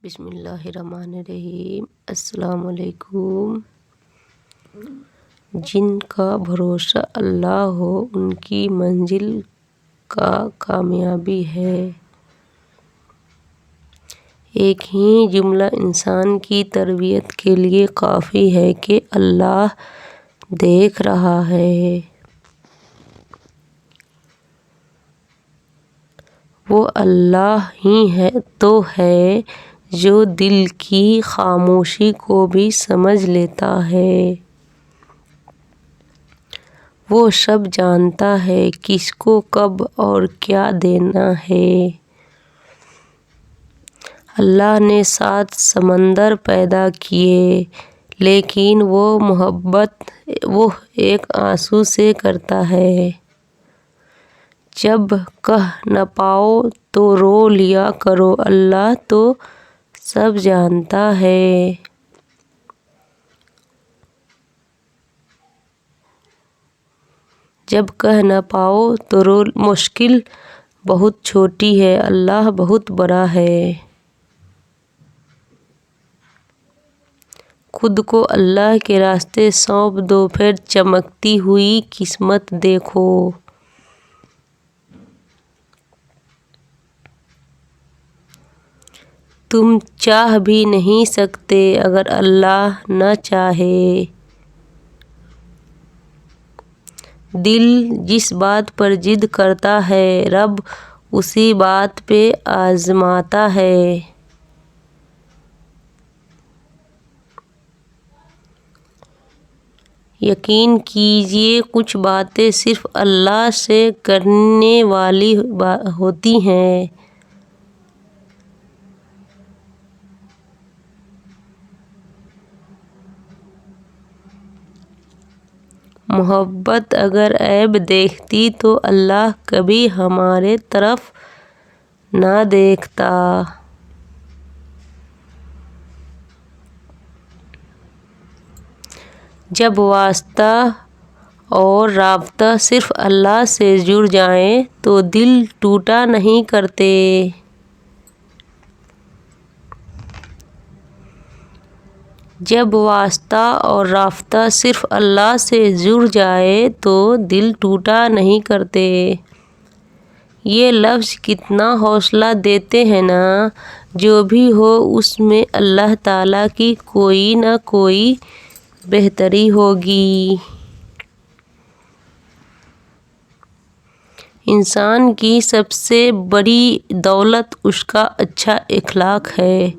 بسم اللہ الرحمن الرحیم۔ السلام علیکم۔ جن کا بھروسہ اللہ ہو ان کی منزل کامیابی ہے۔ ایک ہی جملہ انسان کی تربیت کے لیے کافی ہے کہ اللہ دیکھ رہا ہے۔ وہ اللہ ہی تو ہے جو دل کی خاموشی کو بھی سمجھ لیتا ہے۔ وہ سب جانتا ہے کس کو کب اور کیا دینا ہے۔ اللہ نے 7 سمندر پیدا کیے لیکن وہ محبت وہ ایک آنسو سے کرتا ہے۔ جب کہہ نہ پاؤ تو رو لیا کرو، اللہ تو سب جانتا ہے۔ جب کہہ نہ پاؤ تو رو، مشکل بہت چھوٹی ہے، اللہ بہت بڑا ہے۔ خود کو اللہ کے راستے سونپ دو، پھر چمکتی ہوئی قسمت دیکھو۔ تم چاہ بھی نہیں سکتے اگر اللہ نہ چاہے۔ دل جس بات پر ضد کرتا ہے رب اسی بات پہ آزماتا ہے۔ یقین کیجئے کچھ باتیں صرف اللہ سے کرنے والی ہوتی ہیں۔ محبت اگر عیب دیکھتی تو اللہ کبھی ہمارے طرف نہ دیکھتا۔ جب واسطہ اور رابطہ صرف اللہ سے جڑ جائے تو دل ٹوٹا نہیں کرتے۔ جب واسطہ اور رابطہ صرف اللہ سے جڑ جائے تو دل ٹوٹا نہیں کرتے۔ یہ لفظ کتنا حوصلہ دیتے ہیں نا۔ جو بھی ہو اس میں اللہ تعالیٰ کی کوئی نہ کوئی بہتری ہوگی۔ انسان کی سب سے بڑی دولت اس کا اچھا اخلاق ہے۔